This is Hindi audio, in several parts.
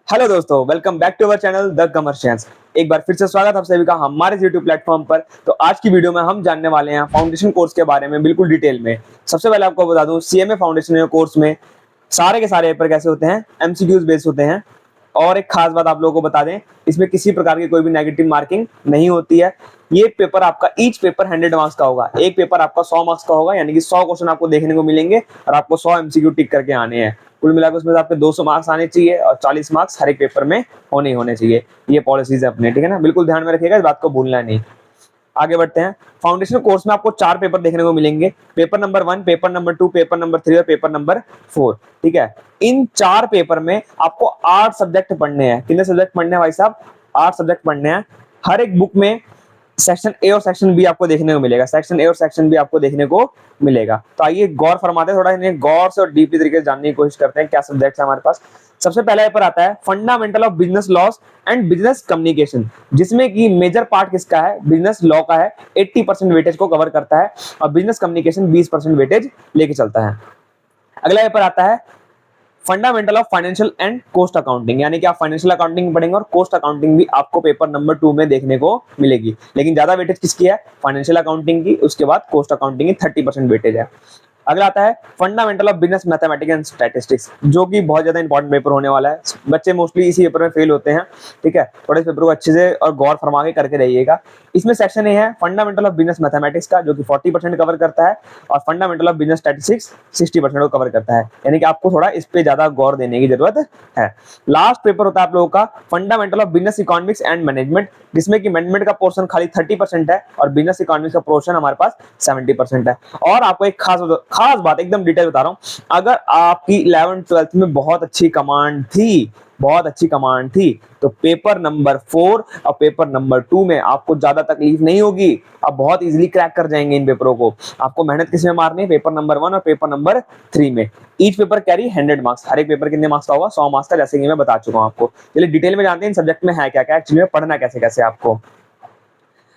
हेलो दोस्तों, welcome back to our channel the Commercians. एक बार फिर से स्वागत आप सभी का हमारे यूट्यूब प्लेटफॉर्म पर। तो आज की वीडियो में हम जानने वाले हैं फाउंडेशन कोर्स के बारे में बिल्कुल डिटेल में। सबसे पहले आपको बता दूं, सीएमए फाउंडेशन कोर्स में सारे के सारे पेपर कैसे होते हैं, एमसीक्यूज बेस्ड होते हैं। और एक खास बात आप लोगों को बता दें, इसमें किसी प्रकार की कोई भी नेगेटिव मार्किंग नहीं होती है। ये पेपर आपका ईच पेपर 100 मार्क्स का होगा। एक पेपर आपका 100 मार्क्स का होगा, यानी कि 100 क्वेश्चन आपको देखने को मिलेंगे और आपको 100 एमसीक्यू टिक करके आने हैं। कुल मिलाकर उसमें आपके 200 मार्क्स आने चाहिए और 40 मार्क्स हर एक पेपर में होने ही होने चाहिए। ये पॉलिसीज है अपने, ठीक है ना। बिल्कुल ध्यान में रखिएगा, इस बात को भूलना नहीं। आगे बढ़ते हैं। फाउंडेशन कोर्स में आपको 4 पेपर देखने को मिलेंगे। Paper number 1, paper number 2, paper number 3 और पेपर नंबर 4। ठीक है। इन 4 पेपर में आपको 8 सब्जेक्ट पढ़ने हैं। कितने सब्जेक्ट पढ़ने हैं भाई साहब? 8 सब्जेक्ट पढ़ने हैं। हर एक बुक में सेक्शन ए और सेक्शन बी आपको देखने को मिलेगा। सेक्शन ए और सेक्शन बी आपको देखने को मिलेगा। तो आइए गौर फरमाते हैं, थोड़ा इन्हें गौर से और डीपली तरीके से जानने की कोशिश करते हैं क्या सब्जेक्ट है हमारे पास। सबसे पहला पेपर आता है fundamental of business loss and business communication, जिसमें कि मेजर पार्ट किसका है? बिजनेस लॉ का है। 80% वेटेज को कवर करता है और बिजनेस कम्युनिकेशन 20% वेटेज लेके चलता है। अगला पेपर आता है fundamental of financial and cost accounting, यानी कि आप फाइनेंशियल अकाउंटिंग पढ़ेंगे और कॉस्ट अकाउंटिंग भी आपको पेपर नंबर 2 में देखने को मिलेगी। लेकिन ज्यादा वेटेज किसकी है? फाइनेंशियल अकाउंटिंग की। उसके बाद कॉस्ट अकाउंटिंग की 30% वेटेज है। अगला आता है fundamental of business mathematics and statistics, जो कि बहुत ज्यादा इंपॉर्टेंट पेपर होने वाला है। बच्चे मोस्टली इसी पेपर में फेल होते हैं। ठीक है, थोड़े इस पेपर को अच्छे से और गौर फरमा के करके रहिएगा। इसमें सेक्शन ए है फंडामेंटल ऑफ बिजनेस मैथमेटिक्स का, जो कि 40% कवर करता है, और फंडामेंटल ऑफ बिजनेस स्टैटिस्टिक्स 60% को कवर करता है। यानी कि आपको थोड़ा इस पे ज्यादा गौर देने की जरूरत है। लास्ट पेपर होता है आप लोगों का fundamental of business economics and management, जिसमें कि मैनेजमेंट का पोर्शन खाली 30% है और बिजनेस इकोनॉमिक्स का पोर्शन हमारे पास 70% है। और आपको एक खास बात एकदम डिटेल बता रहा हूं, अगर आपकी 11th 12th में बहुत अच्छी कमांड थी, तो पेपर नंबर 4 और पेपर नंबर 2 में आपको ज्यादा तकलीफ नहीं होगी। आप बहुत इजीली क्रैक कर जाएंगे इन पेपरों को। आपको मेहनत किसमें मारनी है? पेपर नंबर 1 और पेपर नंबर 3 में। Each paper carry 100 marks. हर एक पेपर कितने मार्क्स का होगा? 100 मार्क्स का, जैसे कि मैं बता चुका हूं आपको। चलिए डिटेल में जानते हैं इन सब्जेक्ट में है क्या क्या, एक्चुअली में पढ़ना कैसे कैसे आपको।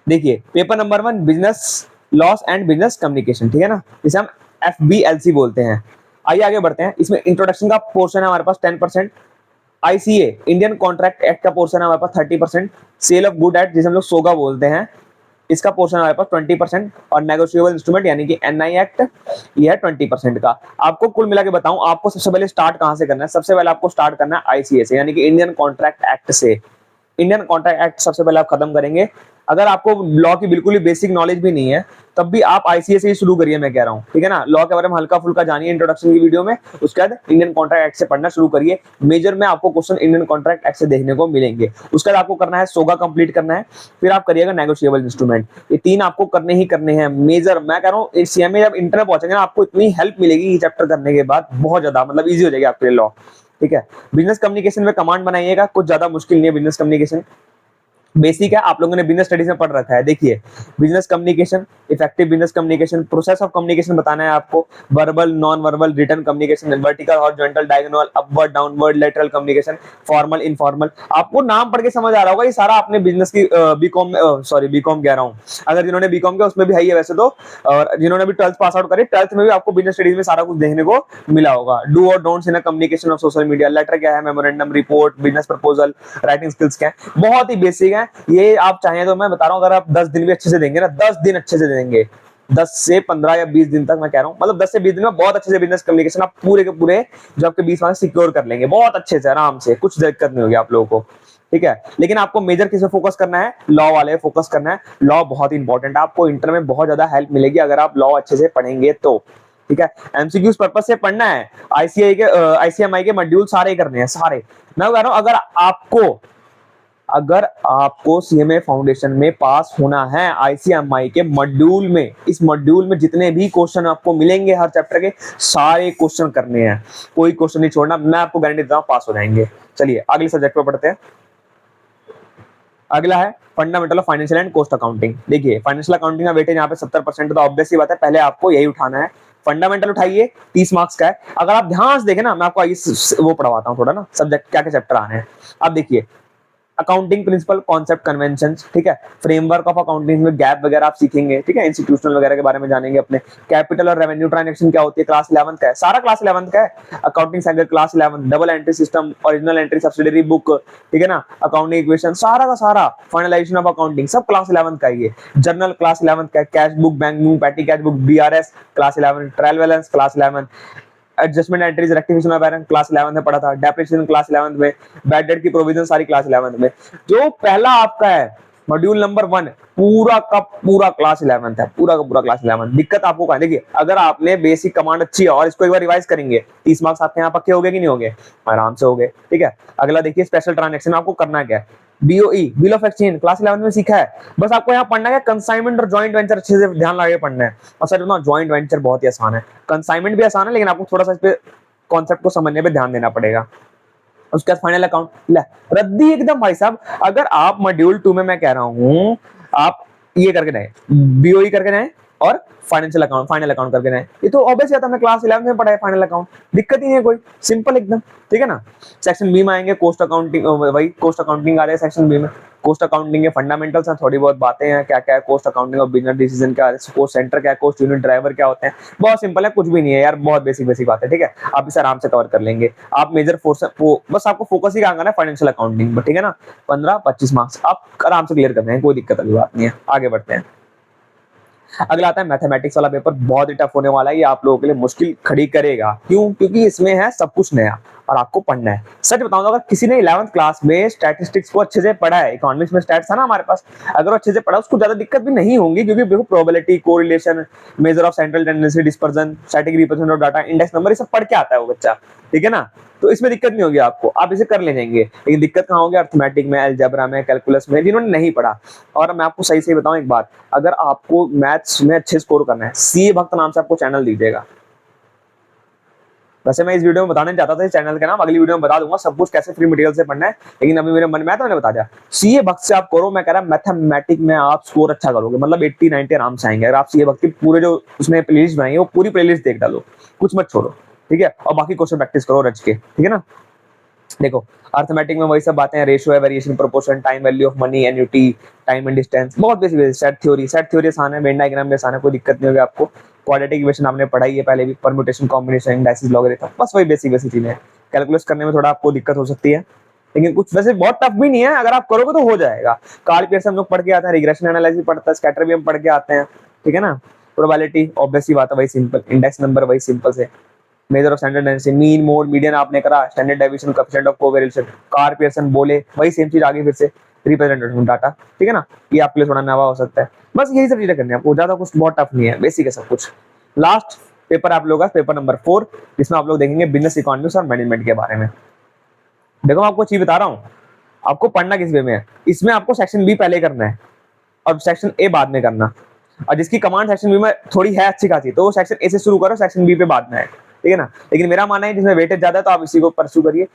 देखिए, paper number 1 business loss and business communication, ठीक है ना, जिसे हम FBLC बोलते हैं। आइए आगे बढ़ते हैं। इसमें इंट्रोडक्शन का पोर्शन है हमारे पास 10%। आईसीए इंडियन कॉन्ट्रैक्ट एक्ट का पोर्शन है हमारे पास 30%। सेल ऑफ गुड एक्ट, जिसे हम लोग सोगा बोलते हैं, इसका पोर्शन हमारे पास 20%। और नेगोशिएबल इंस्ट्रूमेंट यानी कि NI एक्ट, ये है 20% का। आपको कुल मिला के बताऊं, आपको सबसे पहले स्टार्ट कहां से करना है? सबसे पहले आपको स्टार्ट करना है आईसीए से, यानी कि इंडियन कॉन्ट्रैक्ट एक्ट से। इंडियन कॉन्ट्रैक्ट एक्ट सबसे पहले आप खत्म करेंगे। अगर आपको लॉ की बिल्कुल ही बेसिक नॉलेज भी नहीं है, तब भी आप आईसीए से ही शुरू करिए, मैं कह रहा हूं, ठीक है ना। लॉ के बारे में हल्का फुल्का जानिए इंट्रोडक्शन की वीडियो में, उसके बाद इंडियन कॉन्ट्रैक्ट एक्ट से पढ़ना शुरू करिए। मेजर में आपको क्वेश्चन इंडियन कॉन्ट्रैक्ट एक्ट से देखने को मिलेंगे। उसके बाद आपको करना है सोगा कंप्लीट करना है, फिर आप करिएगा नेगोशिएबल इंस्ट्रूमेंट। ये 3 आपको करने ही करने हैं मेजर। मैं कह रहा हूँ सीएमए जब इंटर पहुंचेंगे ना, आपको इतनी हेल्प मिलेगी ये चैप्टर करने के बाद, बहुत ज्यादा, मतलब ईजी हो जाएगी आपके लिए लॉ। ठीक है। बिजनेस कम्युनिकेशन में कमांड बनाइएगा, कुछ ज्यादा मुश्किल नहीं है बिजनेस कम्युनिकेशन, बेसिक है, आप लोगों ने बिजनेस स्टडीज में पढ़ रखा है। देखिए, business communication, effective business communication, process of communication बताना है आपको, verbal, non verbal, written communication, vertical, horizontal, diagonal, upward, downward, lateral communication, formal, informal. आपको नाम पढ़ के समझ आ रहा होगा, ये सारा आपने बिजनेस की बीकॉम में, सॉरी बीकॉम कह रहा हूँ, अगर जिन्होंने बीकॉम किया उसमें भी है ही है वैसे तो, और जिन्होंने भी 12th पास आउट करी, 12th में भी आपको बिजनेस स्टडीज में सारा कुछ देखने को मिला होगा। डू और don'ts in communication of social media, letter क्या है, memorandum, report, business proposal, writing skills क्या है, बहुत ही बेसिक है ये। आप चाहें तो मैं बता रहा हूं, अगर आप 10 दिन भी अच्छे से देंगे ना, 10 दिन अच्छे से देंगे, 10 से 15 या 20 दिन तक मैं कह रहा हूं, मतलब 10 से 20 दिन में बहुत अच्छे से बिजनेस कम्युनिकेशन आप पूरे के पूरे जो आपके 20 मार्क्स सिक्योर कर लेंगे, बहुत अच्छे से, आराम से, कुछ दिक्कत नहीं होगी आप लोगों को। ठीक है। लेकिन आपको मेजर किस पे फोकस करना है? लॉ वाले फोकस करना है। लॉ बहुत इंपॉर्टेंट है, आपको इंटर में बहुत ज्यादा हेल्प मिलेगी अगर आप लॉ अच्छे से पढ़ेंगे तो। ठीक है। एमसीक्यूज पर्पस से पढ़ना है। आईसीएमआई के मॉड्यूल सारे करने हैं, सारे। मैं कह रहा हूं, अगर आपको सीएमए फाउंडेशन में पास होना है आईसीएमआई के मॉड्यूल में, इस मॉड्यूल में जितने भी क्वेश्चन आपको मिलेंगे हर चैप्टर के, सारे क्वेश्चन करने हैं, कोई क्वेश्चन नहीं छोड़ना, मैं आपको गारंटी देता हूं पास हो जाएंगे। चलिए अगले सब्जेक्ट पर पढ़ते हैं। अगला है fundamental of financial and cost accounting. देखिए, फाइनेंशियल अकाउंटिंग का वेटेज यहाँ पे 70%, तो ऑब्वियस सी बात है, पहले आपको यही उठाना है। फंडामेंटल उठाइए, 30 मार्क्स का है। अगर आप ध्यान से देखें ना, मैं आपको वो पढ़वाता हूँ थोड़ा ना, सब्जेक्ट क्या क्या चैप्टर आने हैं। आप देखिए, अकाउंटिंग प्रिंसिपल, कॉन्सेप्ट, कन्वेंशंस, ठीक है। फ्रेमवर्क ऑफ अकाउंटिंग में गैप वगैरह आप सीखेंगे, ठीक है। इंस्टीट्यूशनल वगैरह के बारे में जानेंगे अपने। कैपिटल और रेवेन्यू ट्रांजैक्शन क्या होती है, क्लास 11 का है, सारा क्लास 11 का है। Accounting cycle class 11, double entry system, original entry, subsidiary book, ठीक है ना, अकाउंटिंग इक्वेशन, सारा का सारा, फाइनलाइजेशन ऑफ अकाउंटिंग, सब क्लास 11 का ही है। जर्नल क्लास 11 का है, cash book, bank book, petty cash book, BRS class 11, trial balance class 11, adjustment entries, rectification of error class 11 में पढ़ा था, डेप्रिसिएशन क्लास 11 में, बैड डेट की प्रोविजन सारी क्लास 11 में। जो पहला आपका है मॉड्यूल नंबर 1, पूरा का पूरा क्लास 11 है, पूरा का पूरा क्लास 11। दिक्कत आपको कहां, देखिए अगर आपने बेसिक कमांड अच्छी है और इसको एक बार रिवाइज करेंगे, 30 मार्क्स आपके यहाँ पक्के हो गए कि नहीं हो गए, आराम से हो गए, ठीक है। अगला देखिए स्पेशल ट्रांजैक्शन, आपको करना क्या है, BOE, bill of exchange, class 11 में सीखा है। बस आपको यहाँ पढ़ना है कंसाइनमेंट और जॉइंट वेंचर, अच्छे से ध्यान लगा के पढ़ना है। और सर ना जॉइंट वेंचर बहुत ही आसान है, कंसाइनमेंट भी आसान है, लेकिन आपको थोड़ा सा इस पे कॉन्सेप्ट को समझने पे ध्यान देना पड़ेगा। उसके बाद फाइनल अकाउंट, रद्दी एकदम भाई साहब। अगर आप मॉड्यूल 2 में मैं कह रहा हूं आप ये करके जाए, बीओई करके जाए और फाइनेंशियल अकाउंट, फाइनल अकाउंट करके जाए, ये तो ऑब्वियस है, हमने क्लास 11 में पढ़ा है फाइनल अकाउंट, दिक्कत ही नहीं है कोई, सिंपल एकदम, ठीक है ना। सेक्शन बी में आएंगे कॉस्ट अकाउंटिंग, वही कॉस्ट अकाउंटिंग आ रहा है सेक्शन बी में। कॉस्ट अकाउंटिंग के फंडामेंटल्स हैं, थोड़ी बहुत बातें हैं, क्या क्या है कॉस्ट अकाउंटिंग और बिजनेस डिसीजन क्या है, कॉस्ट सेंटर क्या है, कॉस्ट यूनिट ड्राइवर क्या होते हैं, बहुत सिंपल है, कुछ भी नहीं है यार, बहुत बेसिक बेसिक बात है, ठीक है। आप इसे आराम से कवर कर लेंगे। आप मेजर फोर्स, बस आपको फोकस ही करना है फाइनेंशियल अकाउंटिंग पर, ठीक है ना। 15-25 मार्क्स आप आराम से क्लियर कर देंगे, कोई दिक्कत वाली बात नहीं है। आगे बढ़ते हैं। अगला आता है मैथमेटिक्स वाला पेपर, बहुत ही टफ होने वाला है, ये आप लोगों के लिए मुश्किल खड़ी करेगा। क्यों? क्योंकि इसमें है सब कुछ नया और आपको पढ़ना है। सच बताऊं तो अगर किसी ने 11th क्लास में स्टैटिस्टिक्स को अच्छे से पढ़ा है, इकोनॉमिक्स में स्टैट्स था ना हमारे पास, अगर अच्छे से पढ़ा उसको ज्यादा दिक्कत भी नहीं होगी, क्योंकि देखो probability, correlation, measure of central tendency, dispersion, static representation of data, index number, ये सब पढ़ के आता है वो बच्चा, ठीक है ना। तो इसमें दिक्कत नहीं होगी आपको, आप इसे कर ले जाएंगे। लेकिन दिक्कत कहाँ होगी? अर्थमेटिक में, अलजेब्रा में, कैलकुलस में, जिन्होंने नहीं पढ़ा। और मैं आपको सही से बताऊं एक बात, अगर आपको मैथ्स में अच्छे स्कोर करना है, सीए भक्त नाम से आपको चैनल दीजिएगा। वैसे मैं इस वीडियो में बताने चाहता था इस चैनल का नाम, अगली वीडियो में बता दूंगा सब कुछ कैसे फ्री मटेरियल से पढ़ना है, लेकिन अभी मेरे मन में आया तो मैंने बता दिया। सीए भक्त से आप करो, मैं कह रहा मैथमेटिक में आप स्कोर अच्छा करोगे, मतलब 80-90 आराम से आएंगे। अगर आप सीए भक्त की पूरे जो उसने प्लेलिस्ट बनाई है वो पूरी प्लेलिस्ट देख डालो, कुछ मत छोड़ो, ठीक है। और बाकी क्वेश्चन प्रैक्टिस करो रच के, ठीक है ना। देखो अर्थमेटिक में वही सब बातें हैं, रेशियो है, variation, proportion, time value of money, annuity, time and distance, बहुत बेसिक। सेट थ्योरी आसान है, वेन डायग्राम भी आसान है, कोई दिक्कत नहीं होगी आपको। क्वाड्रेटिक इक्वेशन आपने पढ़ाई है पहले भी, परम्यूटेशन, कॉम्बिनेशन, इंडाइसिस, लॉगरिथम, बस वही बेसिक बेसिक चीजें हैं। कैलकुलस करने में थोड़ा आपको दिक्कत हो सकती है, लेकिन कुछ वैसे बहुत टफ भी नहीं है, अगर आप करोगे तो हो जाएगा। कार्ल पियर्सन हम लोग पढ़ के आते हैं, रिग्रेशन एनालिसिस पढ़ता है, स्कैटर भी हम पढ़ के आते हैं, ठीक है ना। प्रोबेबिलिटी ऑब्वियस सी बात है, वही सिंपल, इंडेक्स नंबर वही सिंपल से, measure of standard deviation, mean, mode, median आपने करा, standard deviation, coefficient of covariation, Karl Pearson बोले वही सेम चीज आगे फिर से, रिप्रेजेंटेशन डाटा, ठीक है ना। ये आपके लिए थोड़ा नया हो सकता है, बस यही सब चीजें करनी है आपको, ज्यादा कुछ बहुत टफ नहीं है, बेसिक है सब कुछ। लास्ट पेपर आप लोगों का पेपर नंबर 4, जिसमें आप लोग देखेंगे बिजनेस इकोनॉमिक्स और मैनेजमेंट के बारे में। देखो मैं आपको चीज बता रहा हूँ, आपको पढ़ना किस वे में है। इसमें आपको सेक्शन बी पहले करना है और सेक्शन ए बाद में करना, और जिसकी कमांड सेक्शन बी में थोड़ी है अच्छी खासी, तो वो सेक्शन ए से शुरू करो, सेक्शन बी पे बाद में है, ठीक है ना। लेकिन मेरा मानना है जिसमें वेटेज ज्यादा है तो आप इसी को परस्यू करिए,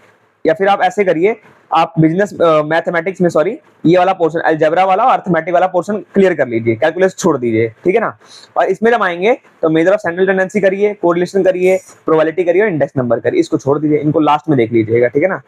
या फिर आप ऐसे करिए, आप बिजनेस मैथमेटिक्स में सॉरी ये वाला पोर्शन अलजेब्रा वाला और अर्थमेटिक वाला पोर्शन क्लियर कर लीजिए, कैलकुलस छोड़ दीजिए, ठीक है ना। और इसमें जब आएंगे तो मेजर ऑफ सेंट्रल टेंडेंसी करिए, कोरिलेशन करिए, प्रोबेबिलिटी करिए और इंडेक्स नंबर करिए, इसको छोड़ दीजिए, इनको लास्ट में देख लीजिएगा, ठीक है ना।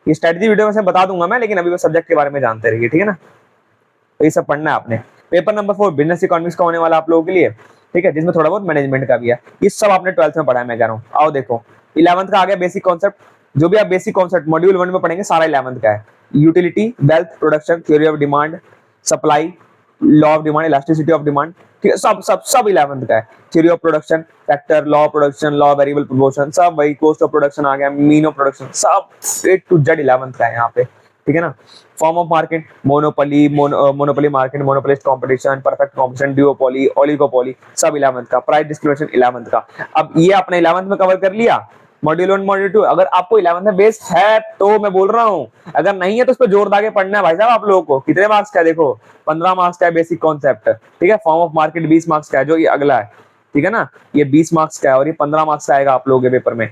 ये स्ट्रेटजी वीडियो में से बता दूंगा मैं, लेकिन अभी वो सब्जेक्ट के बारे में जानते रहिए, ठीक है ना। तो ये सब पढ़ना है आपने। पेपर नंबर 4 बिजनेस इकोनॉमिक्स का होने वाला आप लोगों के लिए, ठीक है, जिसमें थोड़ा बहुत मैनेजमेंट का भी है। ये सब आपने 12th में पढ़ा है, मैं कह रहा हूँ। आओ देखो 11th का आ गया बेसिक कॉन्सेप्ट, जो भी आप बेसिक कॉन्सेप्ट मॉड्यूल 1 में पढ़ेंगे सारा 11th का है। Utility, wealth, production, theory of demand, supply, law of demand, elasticity of demand, ठीक है, सब सब सब 11th का है। Theory of production, factor, law of production, law of variable proportion, सब वही, कॉस्ट ऑफ प्रोडक्शन आ गया, मीन ऑफ प्रोडक्शन, सब A to Z 11th का है यहाँ पे, ठीक है ना। Form of market, monopoly, monopoly market, monopolist competition, perfect competition, duopoly, oligopoly, सब 11th का। प्राइस डिस्क्रिमिनेशन 11th का। अब ये आपने 11th में कवर कर लिया, मॉड्यूल 1 मॉड्यूल 2। अगर आपको 11th में बेस है तो मैं बोल रहा हूँ, अगर नहीं है तो उस पर जोर दागे पढ़ना है भाई साहब। आप लोगों को कितने मार्क्स का है देखो, 15 मार्क्स का है बेसिक कॉन्सेप्ट, ठीक है। फॉर्म ऑफ मार्केट 20 मार्क्स का है, जो ये अगला है, ठीक है ना। ये 20 मार्क्स का है और ये 15 मार्क्स का आएगा आप लोगों के पेपर में।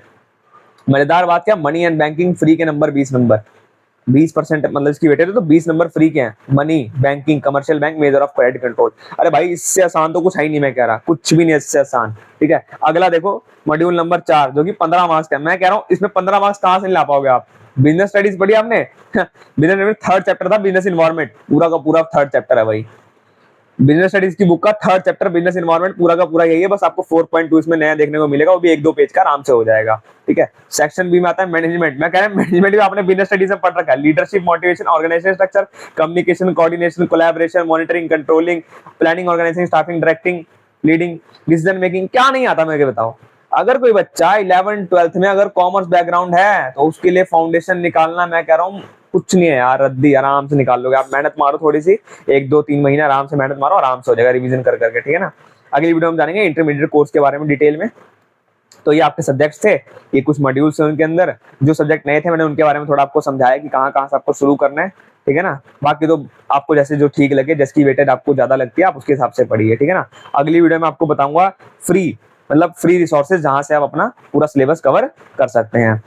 मजेदार बात क्या, मनी एंड बैंकिंग फ्री के नंबर 20 नंबर, 20% मतलब इसकी वेटेज है, तो 20 नंबर फ्री के हैं। Money, banking, commercial bank, measure of credit control. अरे भाई इससे आसान तो कुछ है ही नहीं, मैं कह रहा कुछ भी नहीं इससे आसान। ठीक है, अगला देखो मॉड्यूल नंबर 4 जो कि 15 मार्क्स का है। मैं कह रहा हूँ इसमें 15 मार्क्स कहां से ला पाओगे आप? बिजनेस स्टडीज पढ़ी आपने? बिजनेस थर्ड चैप्टर था, बिजनेस इन्वायरमेंट, पूरा का पूरा थर्ड चैप्टर है भाई। बिजनेस स्टडीज की बुक का थर्ड चैप्टर बिजनेस एनवायरनमेंट पूरा का पूरा यही है। बस आपको 4.2 इसमें नया देखने को मिलेगा, वो भी 1-2 पेज का आराम से हो जाएगा। ठीक है, सेक्शन बी में आता है मैनेजमेंट। मैं कह रहा हूं मैनेजमेंट भी आपने बिजनेस स्टडीज में पढ़ रखा है। Leadership, motivation, organisation structure, communication, coordination, collaboration, monitoring, controlling, planning, organising, staffing, directing, leading, decision making. क्या नहीं आता मेरे को बताओ? अगर कोई बच्चा 11th-12th में अगर कॉमर्स बैकग्राउंड है तो उसके लिए फाउंडेशन निकालना, मैं कह रहा हूँ कुछ नहीं है यार, रद्दी आराम से निकाल लोगे आप। मेहनत मारो थोड़ी सी, 1-2-3 महीने आराम से मेहनत मारो, आराम से हो जाएगा रिवीजन कर करके। ठीक है ना। अगली वीडियो में जानेंगे इंटरमीडिएट कोर्स के बारे में डिटेल में। तो ये आपके सब्जेक्ट्स थे, ये कुछ मॉड्यूल्स हैं उनके अंदर। जो सब्जेक्ट नए थे मैंने उनके बारे में थोड़ा आपको समझाया कि कहाँ कहाँ से आपको शुरू करना है। ठीक है ना। बाकी तो आपको जैसे जो ठीक लगे, जिसकी वेटेज आपको ज्यादा लगती है आप उसके हिसाब से पढ़िए। ठीक है ना। अगली वीडियो में आपको बताऊंगा फ्री, मतलब फ्री रिसोर्सेज जहां से आप अपना पूरा सिलेबस कवर कर सकते हैं।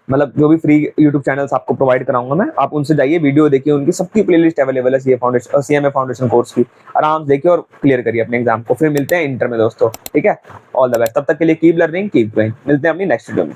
मतलब जो भी फ्री यूट्यूब चैनल्स आपको प्रोवाइड कराऊंगा मैं, आप उनसे जाइए, वीडियो देखिए, उनकी सबकी प्लेलिस्ट अवेलेबल है सीएमए फाउंडेशन कोर्स की। आराम से देखिए और क्लियर करिए अपने एग्जाम को। फिर मिलते हैं इंटर में दोस्तों। ठीक है, ऑल द बेस्ट। तब तक के लिए कीप लर्निंग, कीप गोइंग। मिलते हैं अपनी नेक्स्ट वीडियो में।